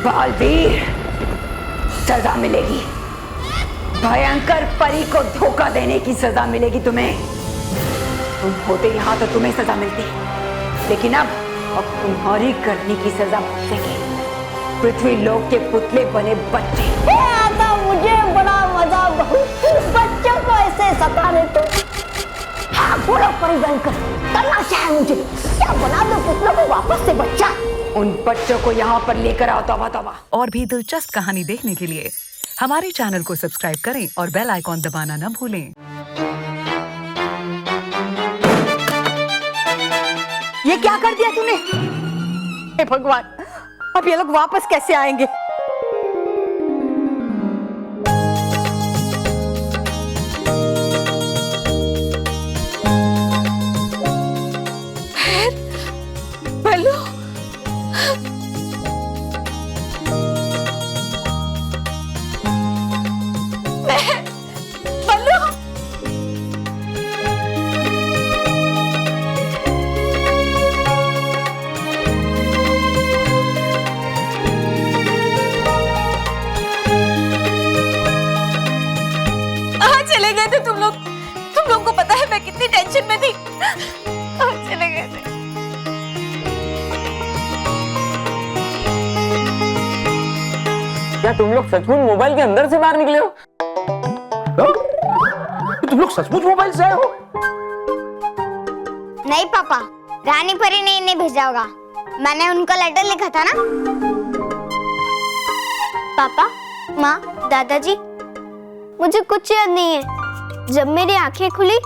बालवीर, सजा मिलेगी। भयंकर परी को धोखा देने की सजा मिलेगी तुम्हें। तुम होते यहाँ तो तुम्हें सजा मिलती, लेकिन अब तुम्हारी करनी की सजा भुगतेंगे पृथ्वी लोक के पुतले बने बच्चे। आता मुझे बड़ा मजा बच्चों को ऐसे सताने तो। हाँ, बोलो परी भयंकर, करना क्या है मुझे? क्या बना दो पुतलों को वापस से बच्चा? उन बच्चों को यहाँ पर लेकर आओ। तौबा तौबा। और भी दिलचस्प कहानी देखने के लिए हमारे चैनल को सब्सक्राइब करें और बेल आइकॉन दबाना न भूलें। ये क्या कर दिया तूने? हे भगवान, अब ये लोग वापस कैसे आएंगे? बल्लू, बल्लू, चले गए थे तुम लोग को पता है मैं कितनी टेंशन में थी। चले गए थे। क्या तुम लोग सचमुच मोबाइल के अंदर से बाहर निकले हो? तुम लोग सचमुच मोबाइल से आए हो? नहीं पापा, रानी परी ने इन्हें भेजा होगा। मैंने उनका लेटर लिखा था ना। पापा, माँ, दादाजी, मुझे कुछ याद नहीं है। जब मेरी आंखें खुली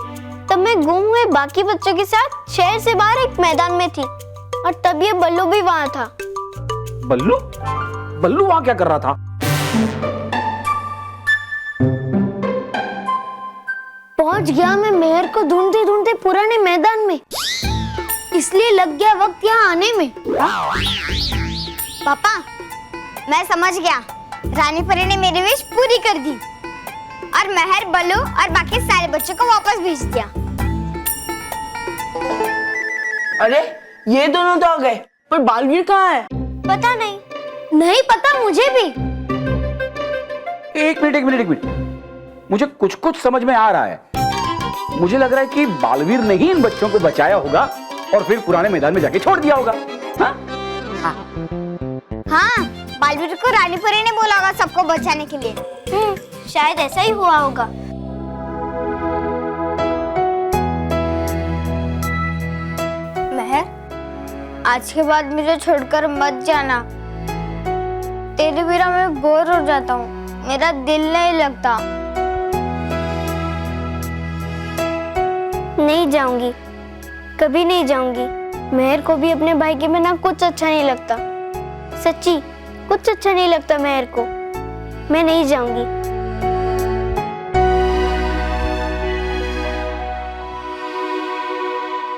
तब मैं गुम हुए बाकी बच्चों के साथ शहर से बाहर एक मैदान में थी, और तब ये बल्लू भी वहाँ था। बल्लू? बल्लू वहाँ क्या कर रहा था? पहुंच गया मैं मेहर को ढूंढते ढूंढते पुराने मैदान में, इसलिए लग गया वक्त यहाँ आने में। पापा, मैं समझ गया। रानी परी ने मेरी विश पूरी कर दी और मेहर, बल्लू और बाकी सारे बच्चों को वापस भेज दिया। अरे ये दोनों तो आ गए, पर बालवीर कहाँ है? पता नहीं, नहीं पता मुझे भी। एक मिनट, मुझे कुछ समझ में आ रहा है। मुझे लग रहा है कि बालवीर ने ही इन बच्चों को बचाया होगा और फिर पुराने मैदान में जाके छोड़ दिया होगा। हाँ, बालवीर को रानी परी ने बोला होगा सबको बचाने के लिए। शायद ऐसा ही हुआ होगा। मेहर, आज के बाद मुझे छोड़कर मत जाना। तेरे बिना मैं बोर हो जाता हूँ, मेरा दिल नहीं लगता। नहीं जाऊंगी, कभी नहीं जाऊंगी। मेहर को भी अपने भाई के बिना कुछ अच्छा नहीं लगता। सच्ची, कुछ अच्छा नहीं लगता मेहर को। मैं नहीं जाऊंगी।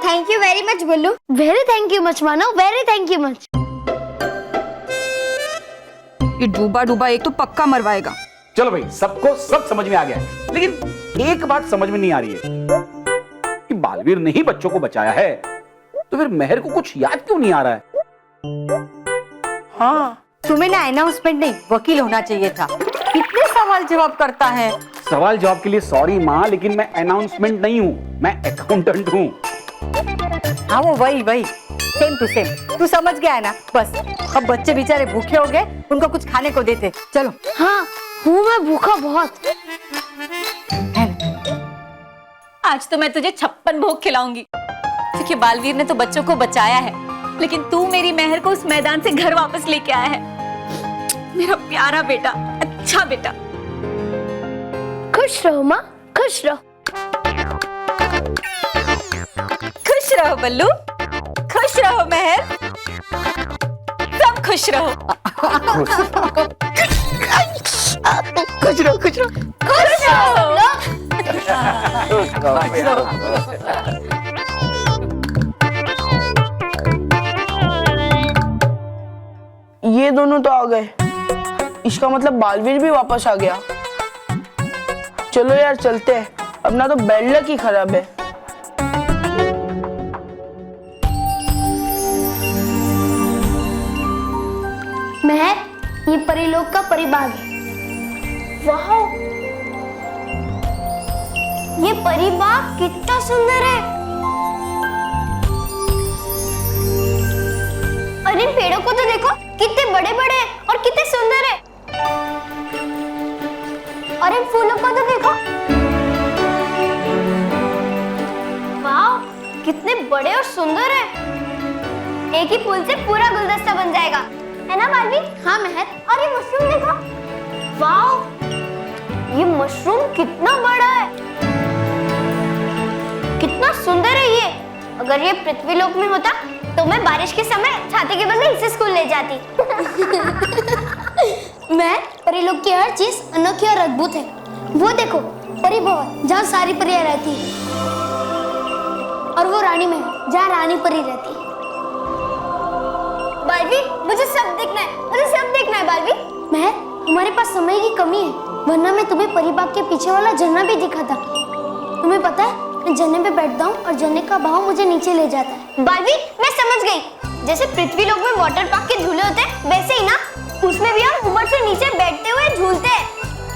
Thank you very much Ballu. Very thank you much मानो, वेरी थैंक यू मच। ये डूबा एक तो पक्का मरवाएगा। चलो भाई, सबको सब समझ में आ गया है, लेकिन एक बात समझ में नहीं आ रही है कि बालवीर ने ही बच्चों को बचाया है, तो फिर मेहर को कुछ याद क्यों नहीं आ रहा है? हाँ, तुम्हें ना अनाउंसमेंट नहीं, वकील होना चाहिए था। कितने सवाल जवाब करता है। सवाल जवाब के लिए सॉरी माँ, लेकिन मैं अनाउंसमेंट नहीं हूँ, मैं अकाउंटेंट हूँ। हाँ, वो वही सेम टू सेम। तू समझ गया है ना? बस अब बच्चे बेचारे भूखे हो गए, उनको कुछ खाने को देते। चलो। हाँ, हूँ मैं भूखा बहुत। आज तो मैं तुझे 56 भोग खिलाऊंगी, क्योंकि बालवीर ने तो बच्चों को बचाया है, लेकिन तू मेरी मेहर को उस मैदान से घर वापस लेके आया है। मेरा प्यारा बेटा, अच्छा बेटा। खुश रहो माँ, खुश रहो। खुश रहो बल्लू, खुश रहो मेहर, सब खुश रहो। खुश रहो, खुश रहो, खुश रहो। ये दोनों तो आ गए, इसका मतलब बालवीर भी वापस आ गया। चलो यार चलते हैं, अपना तो बैड लक ही खराब है। मेहर, ये परीलोक का परिबाग है। वाह, ये परिबाग कितना सुंदर है। और इन पेड़ों को तो देखो, कितने बड़े बड़े हैं और कितने सुंदर है। और इन फूलों को तो देखो, वाह कितने बड़े और सुंदर है। एक ही फूल से पूरा गुलदस्ता बन जाएगा, है ना बार्बी? हाँ महर। और ये मशरूम देखो, वाह ये मशरूम कितना बड़ा है, कितना सुंदर है ये। अगर ये पृथ्वीलोक में होता तो मैं बारिश के समय छाते के बदले इसे स्कूल ले जाती। मैं परीलोक की हर चीज अनोखी और अद्भुत है। वो देखो परी भवन जहाँ सारी परियां रहती है, और वो रानी महल जहाँ रानी परी रहती है। बालवी मुझे सब देखना है, मुझे सब देखना है बालवी। महर हमारे पास समय की कमी है, वरना मैं तुम्हें परीबाग के पीछे वाला झरना भी दिखाता। तुम्हें पता है मैं झरने पे बैठता हूँ और झरने का बहाव मुझे नीचे ले जाता है। बालवी मैं समझ गई, जैसे पृथ्वीलोक में वाटर पार्क के झूले होते हैं वैसे ही ना, उसमें भी हम ऊपर से नीचे बैठते हुए झूलते हैं।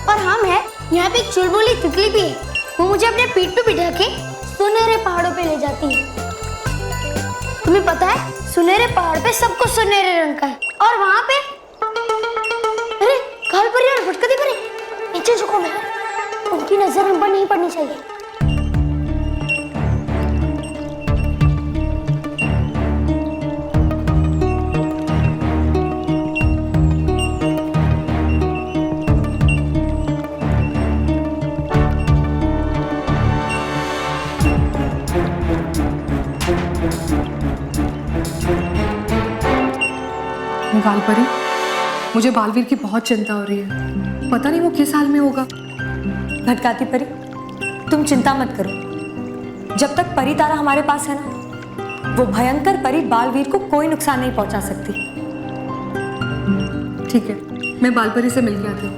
और हम है यहाँ पे एक चुलबुली तितली भी है, वो मुझे अपने पीठ पे बिठा के सुनहरे पहाड़ों पे ले जाती है। तुम्हें पता है सुनहरे पहाड़ पे सब कुछ सुनहरे रंग का है, और वहाँ पे अरे काल परी और भटकती परी नीचे झुको मैं, उनकी नजर हम पर नहीं पड़नी चाहिए। काल परी, मुझे बालवीर की बहुत चिंता हो रही है। पता नहीं वो किस हाल में होगा। भटकाती परी, तुम चिंता मत करो। जब तक परी तारा हमारे पास है ना, वो भयंकर परी बालवीर को कोई नुकसान नहीं पहुंचा सकती। ठीक है, मैं बालपरी से मिल के आती हूँ।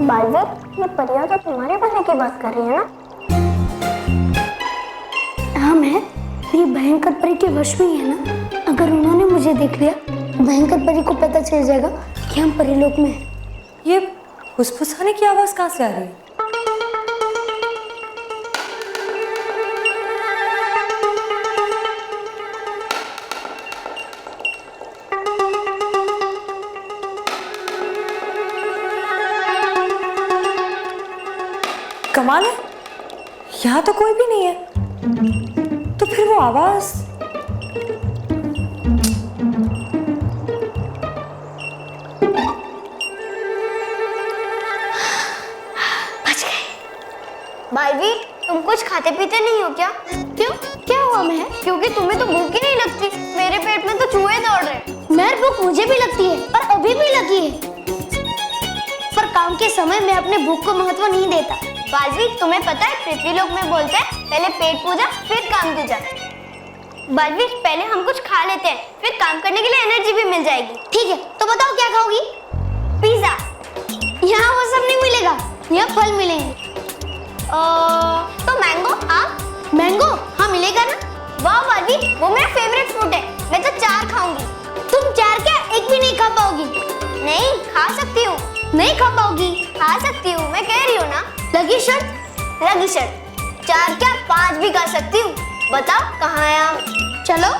बालवीर, ये परियां तो तुम्हारे भले की बात कर रही है ना? हाँ मैं, ये भयंकर परी के वश में ही है ना। अगर उन्होंने मुझे देख लिया, भयंकर परी को पता चल जाएगा कि हम परीलोक में हैं। ये फुसफुसाने की आवाज कहाँ से आ रही है? कमाल है, यहाँ तो कोई भी नहीं है, तो फिर वो आवाज बालवी, तुम कुछ खाते पीते नहीं हो क्या? क्यों? क्या हुआ मैं? क्योंकि तुम्हें तो भूख ही नहीं लगती, मेरे पेट में तो चूहे दौड़ रहे। मेरे भूख मुझे भी लगती है और अभी भी लगी है, पर काम के समय मैं अपने भूख को महत्व नहीं देता। बालवी, तुम्हें पता है पृथ्वीलोक में बोलते हैं पहले पेट पूजा फिर काम दूजा। बालवी, पहले हम कुछ खा लेते हैं, फिर काम करने के लिए एनर्जी भी मिल जाएगी। ठीक है, तो बताओ क्या खाओगी? पिज्जा। यहाँ वो सब नहीं मिलेगा, यहाँ फल मिलेंगे। तो मैंगो? आप मैंगो? हाँ मिलेगा ना। वाह बालवी, वो मेरा फेवरेट फ्रूट है, मैं तो 4 खाऊंगी। तुम 4 क्या, एक भी नहीं खा पाओगी? नहीं, खा सकती हूँ। नहीं खा पाओगी? खा सकती हूँ, मैं कह रही हूँ ना। लगी शर्त? लगी शर्त। 4 क्या 5 भी खा सकती हूँ। बताओ कहाँ है आप? चलो।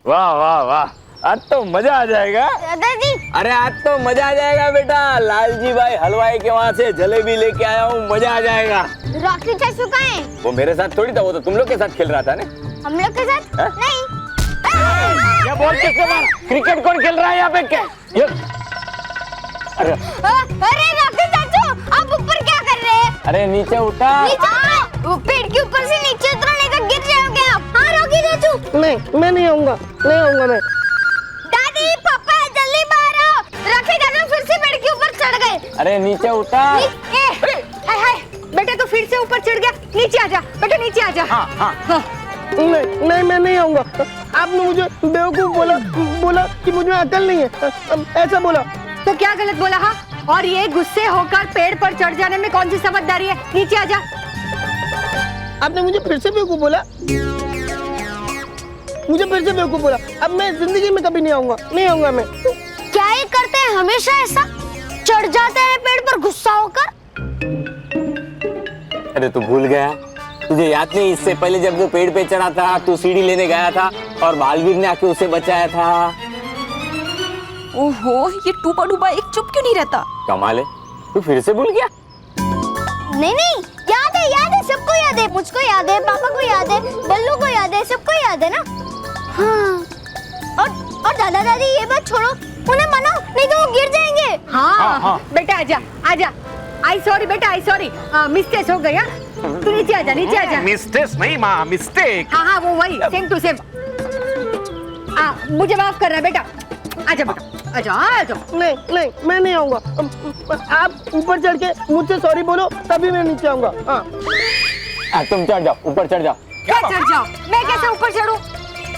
वाह वाह वाह, आज तो मजा आ जाएगा दादाजी। अरे आज तो मजा आ जाएगा बेटा। लालजी भाई हलवाई के वहाँ से जलेबी लेके आया हूँ, मजा आ जाएगा। रॉकी चाचू कहाँ है? वो मेरे साथ थोड़ी था, वो तो तुम लोग के साथ खेल रहा था ना। हम लोग के साथ? है? नहीं। ये बॉल किसके मारा? क्रिकेट कौन खेल रहा है यहाँ पे? क्या ये? अरे रॉकी चाचू, आप ऊपर क्या कर रहे हैं? अरे नीचे उठा। वो पेड़ के ऊपर से नीचे उतरो, नहीं तो गिर जाओगे आप। हाँ रॉकी चाचू। नहीं, मैं नहीं आऊंगा, नहीं आऊंगा मैं। दादी पापा जल्दी बाहर आओ, रॉकी चाचू फिर से पेड़ के ऊपर चढ़ गए। अरे नीचे उठा। हाय हाय, बेटा तो फिर से ऊपर चढ़ गया। नीचे आजा बेटा, नीचे आजा। हाँ हाँ। नहीं नहीं, मैं नहीं आऊंगा। आपने मुझे बेवकूफ बोला कि मुझे अकल नहीं है, ऐसा बोला। तो क्या गलत बोला? हाँ, और ये गुस्से होकर पेड़ पर चढ़ जाने में कौन सी समझदारी है? नीचे आजा। आपने मुझे फिर से बेवकूफ बोला। मुझे फिर से बेवकूफ बोला। अब मैं जिंदगी में कभी नहीं आऊंगा, नहीं आऊंगा मैं। क्या ये करते हैं हमेशा ऐसा? चढ़ जाते हैं पेड़ पर गुस्सा होकर। अरे तू भूल गया? तुझे याद नहीं, इससे पहले जब वो पेड़ पे चढ़ा था, तू सीढ़ी लेने गया था और बालवीर ने आके उसे बचाया था। ओहो, ये टूपा टूपा एक चुप क्यों नहीं रहता? कमाल है, तू फिर से भूल गया? नहीं, याद है, सबको याद है। मुझको याद है, पापा को याद है, बल्लू को याद है, सबको याद है ना। हाँ। और दादा दादी ये बात छोड़ो, उन्हें मनाओ, नहीं तो वो गिर जाएंगे। हाँ। बेटा आजा। आई सॉरी बेटा, आई सॉरी, मिस्टेक हो गया। तू नीचे आजा। मिस्टेक नहीं माँ, मिस्टेक। हाँ वो वही, सेम टू सेम। मुझे माफ करना बेटा। आजा बेटा, आजा। नहीं, मैं नहीं आऊंगा। आप ऊपर चढ़ के मुझसे सॉरी बोलो, तभी मैं नीचे आऊंगा। हाँ। तुम चढ़ जाओ, ऊपर चढ़ जाओ। क्या चढ़ जाओ? मैं कैसे ऊपर चढ़ूं?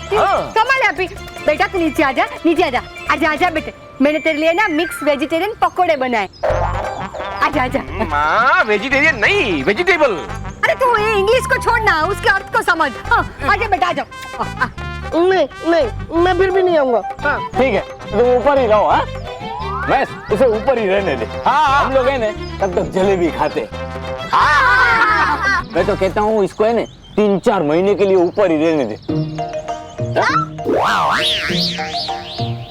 कमाल है अभी। बेटा तू नीचे आजा बेटे। मैंने तेरे लिए ना मिक्स वेजिटेरियन पकोड़े बनाए। आजा। माँ वेजिटेरियन नहीं, वेजिटेबल। अरे तू ये इंग्लिश को छोड़ना, उसके अर्थ को समझ। हाँ, आजा बेटा, आजा। नहीं, मैं फिर भी नहीं आऊंगा। हाँ। ठीक है, तुम ऊपर ही रहो। हाँ, मैं उसे ऊपर ही रहने दे। हाँ, हम लोग है ना तब तक जलेबी खाते। मैं तो कहता हूँ इसको है ना 3-4 महीने के लिए ऊपर ही रहने दे।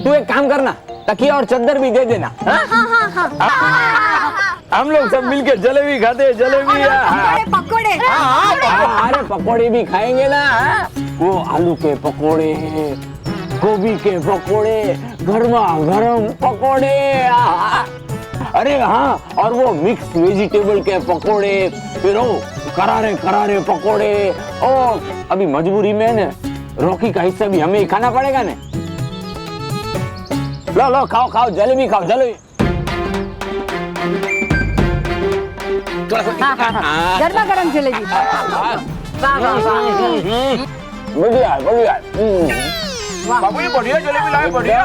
तू एक काम करना, तकिया और चद्दर भी दे देना। हम लोग सब मिलकर जलेबी खाते। जलेबी पकोड़े। अरे पकोड़े भी खाएंगे ना। वो आलू के पकोड़े, गोभी के पकोड़े, गर्मा गर्म पकोड़े। अरे हाँ, और वो मिक्स वेजिटेबल के पकोड़े, फिर वो करारे पकोड़े। और अभी मजबूरी में ना रॉकी का हिस्सा भी हमें ही खाना पड़ेगा ना। लो खाओ, जलेबी खाओ, जलेबी। गर्मा गर्म जलेबी। बढ़िया। बाबू जी बढ़िया जलेबी लाए, बढ़िया।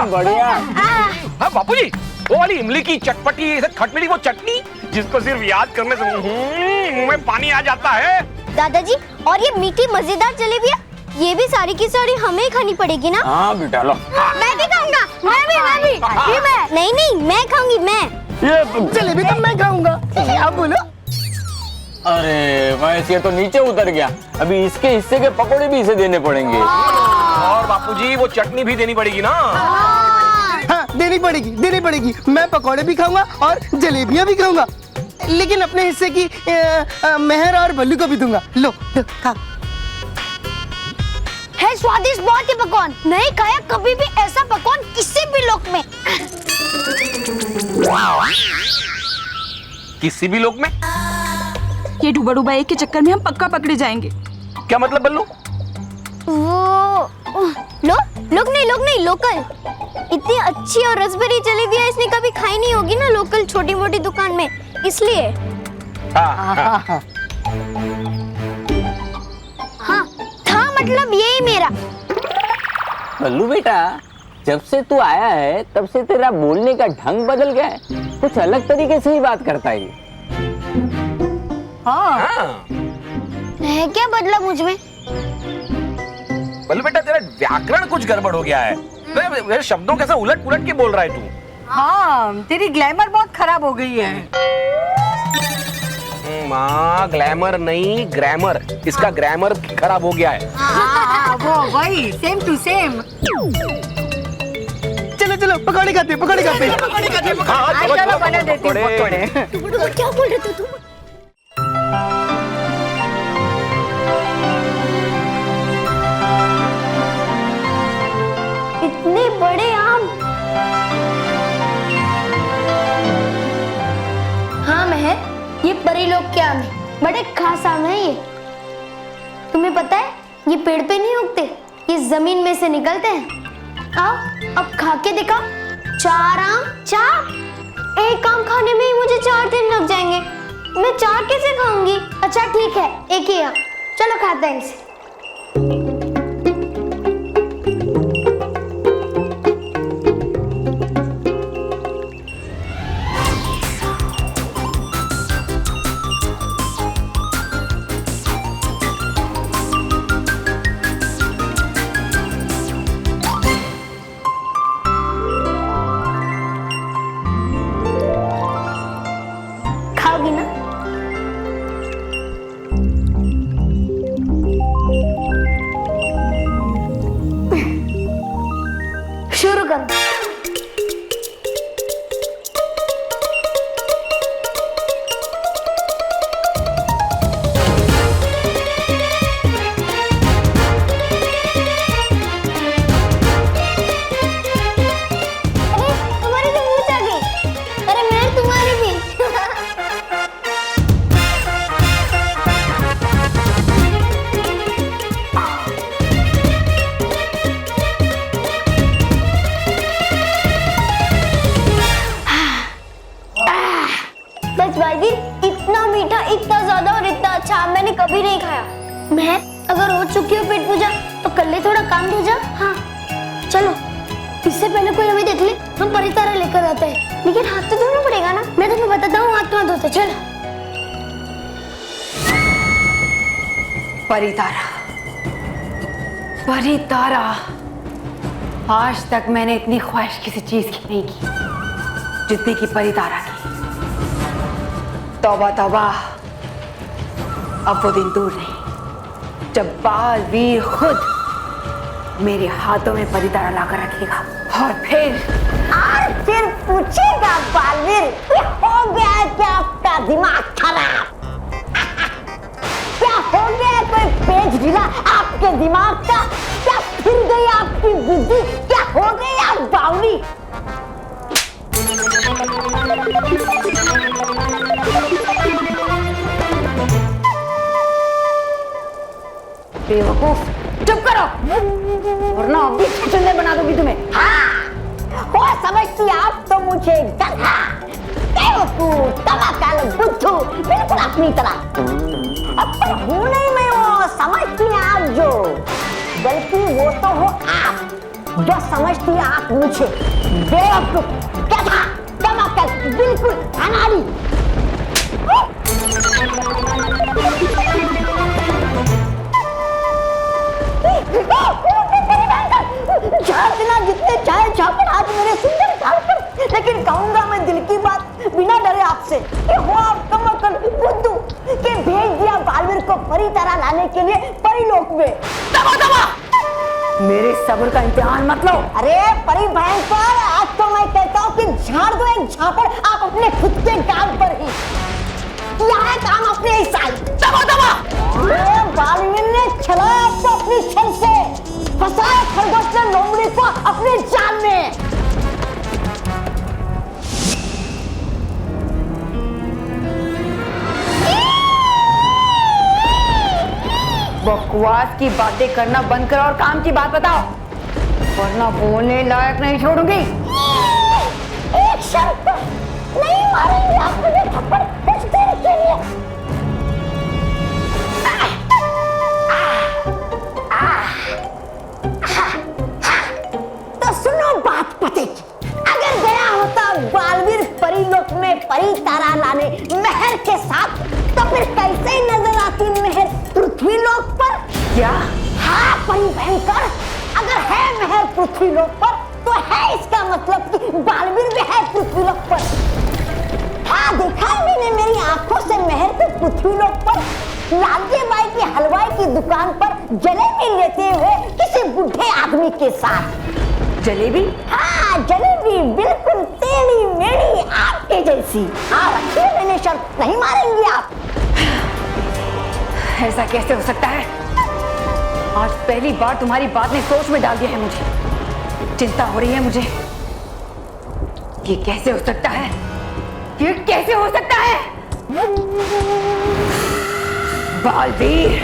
हाँ बापू जी, वो वाली इमली की चटपटी खटमिठी वो चटनी जिसको सिर्फ याद करने से मुंह में पानी आ जाता है। दादाजी, और ये मीठी मजेदार जलेबियाँ, ये भी सारी की सारी हमें ही खानी पड़ेगी ना? हाँ बेटा लो। मैं भी खाऊंगा। मैं भी। नहीं, मैं खाऊंगी। ये जलेबी तो मैं खाऊंगा। आप बोलो। अरे महेश, ये तो नीचे उतर गया। अभी इसके हिस्से के पकोड़े भी इसे देने पड़ेंगे। और बापूजी वो चटनी भी देनी पड़ेगी ना। हाँ, देनी पड़ेगी। मैं पकोड़े भी खाऊंगा और जलेबियां भी खाऊंगा, लेकिन अपने हिस्से की मेहर और बल्लू को भी दूंगा। लो खा। है स्वादिष्ट बहुत ही पकवान। नहीं खाया कभी भी ऐसा पकवान किसी भी लोक में। किसी भी लोक में? ये डूबा डूबा एक के चक्कर में हम पक्का पकड़े जाएंगे। क्या मतलब बल्लू? वो लोक नहीं, लोकल। इतनी अच्छी और रसभरी जलेबियां इसने कभी खाई नहीं होगी ना लोकल छोटी मोटी दुकान में, इसलिए। हाँ, था मतलब यही मेरा। बल्लू बेटा, जब से तू आया है तब से तेरा बोलने का ढंग बदल गया है। कुछ अलग तरीके से ही बात करता है। है क्या बदला मुझ में? बल्लू बेटा, तेरा व्याकरण कुछ गड़बड़ हो गया है। मेरे शब्दों कैसा उलट पुलट के बोल रहा है तू। हाँ, तेरी ग्लैमर बहुत खराब हो गई है। माँ, ग्लैमर नहीं ग्रामर, इसका ग्रामर खराब हो गया है। हाँ, वो वही, सेम टू सेम। चलो पकोड़े खाते। हाँ, चलो बना देती हूँ पकोड़े। क्या बोल रहे थे तुम? इतने बड़े आम। हाँ महर, ये परी लोग के आम है, बड़े खास आम है ये। तुम्हें पता है ये पेड़ पे नहीं उगते, ये जमीन में से निकलते हैं। आओ अब खा के दिखाओ। 4 आम। 4? एक आम खाने में ही मुझे 4 दिन लग जाएंगे। मैं 4 कैसे खाऊंगी? अच्छा ठीक है, एक ही आम। चलो खाते हैं इसे। शुरू कर। इतना मीठा, इतना ज्यादा और इतना अच्छा मैंने कभी नहीं खाया। मैं अगर हो चुकी हूँ पेट पूजा तो कर ले थोड़ा काम हो जा। हाँ चलो, इससे पहले कोई हमें देख ले हम परितारा लेकर आते हैं। लेकिन हाथ तो धोना पड़ेगा ना। मैं तुम्हें बताता हूँ, हाथ मत धोते। चलो परितारा, परितारा, आज तक मैंने इतनी ख्वाहिश किसी चीज की नहीं की जितनी की परितारा की। तौबा तौबा, अब वो दिन दूर नहीं जब बालवीर खुद मेरे हाथों में परितारा लाकर रखेगा और फिर पूछेगा बालवीर, ये हो गया है क्या आपका दिमाग खराब? क्या हो गया है कोई पेज ढीला आपके दिमाग का? क्या फिर गई आपकी बुद्धि? क्या हो गई आप बावली? बेवकूफ, चुप करो वरना अभी चुंदे बना दूंगी तुम्हें। हाँ, वो समझती आप तो मुझे गधा, बेवकूफ, तवाकल, बुद्धू, बिल्कुल अपनी तरह। अब तो हूँ नहीं मैं वो समझती आप जो, बल्कि वो तो हो आप जो समझती आप मुझे बेवकूफ, गधा, तवाकल, बिल्कुल अनाड़ी। झाड़ना जितने चाहे झापड़ आज मेरे सुंदर गाल पर, लेकिन कहूंगा मैं दिल की बात बिना डरे आपसे कि हो आप कमकल बुद्धू के भेज दिया बालवीर को परितारा लाने के लिए परिलोक में। दबा दबा, मेरे सब्र का इम्तिहान मत लो। अरे परी भयंकर, आज तो मैं कहता हूँ कि झाड़ दो एक झापड़ आप अपने खुद के गाल पर ही। यहाँ काम अपने ही साल। दबा दबा, बालवीर ने छलाया आपको अपनी छल से, फंसाया खरगोश ने लोमड़ी को अपने जाल में। बकवास की बातें करना बंद करो और काम की बात बताओ, वरना बोलने लायक नहीं छोड़ूंगी। एक शर्त, नहीं मारेंगे आप मुझे थप्पड़ कुछ देर के लिए। तो सुनो बात पते की, अगर गया होता बालवीर परिलोक में परितारा लाने महर के साथ, तो फिर कैसे नजर आती महर पृथ्वी लोक पर? क्या? हाँ परी भयंकर, अगर है महर पृथ्वी लोक पर तो है इसका मतलब कि बालवीर भी है पृथ्वी लोक पर। हाँ देखा मैंने मेरी आंखों से महर को पृथ्वी लोक पर लालजी बाई की हलवाई की दुकान पर जलेबी लेते हुए किसी बुढ़े आदमी के साथ। जलेबी? हाँ जलेबी, बिल्कुल टेढ़ी मेढ़ी आपके जैसी। हाँ रखिए मैंने शर्त, नहीं मारेंगी आप। ऐसा कैसे हो सकता है? आज पहली बार तुम्हारी बात ने सोच में डाल दिया है मुझे। चिंता हो रही है मुझे। ये कैसे हो सकता है? ये कैसे हो सकता है? बालवीर,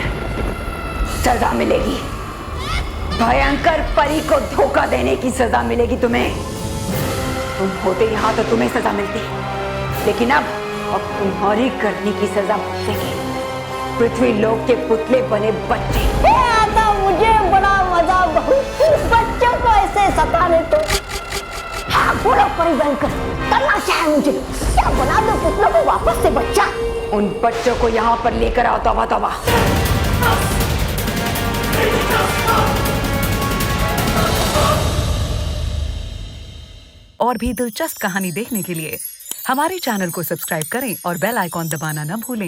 सजा मिलेगी। भयंकर परी को धोखा देने की सजा मिलेगी तुम्हें। तुम होते यहाँ तो तुम्हें सजा मिलती, लेकिन अब तुम्हारी करने की सजा भुगतेंगे पृथ्वी लोक के पुतले बने बच्चे। आता मुझे बड़ा मजा बच्चों को ऐसे सताने तो। हाँ बोलो परी भयंकर, करना क्या है मुझे? क्या बना दो पुतलों को वापस से बच्चा? उन बच्चों को यहाँ पर लेकर आओ। तौबा तौबा। और भी दिलचस्प कहानी देखने के लिए हमारे चैनल को सब्सक्राइब करें और बेल आइकॉन दबाना न भूलें।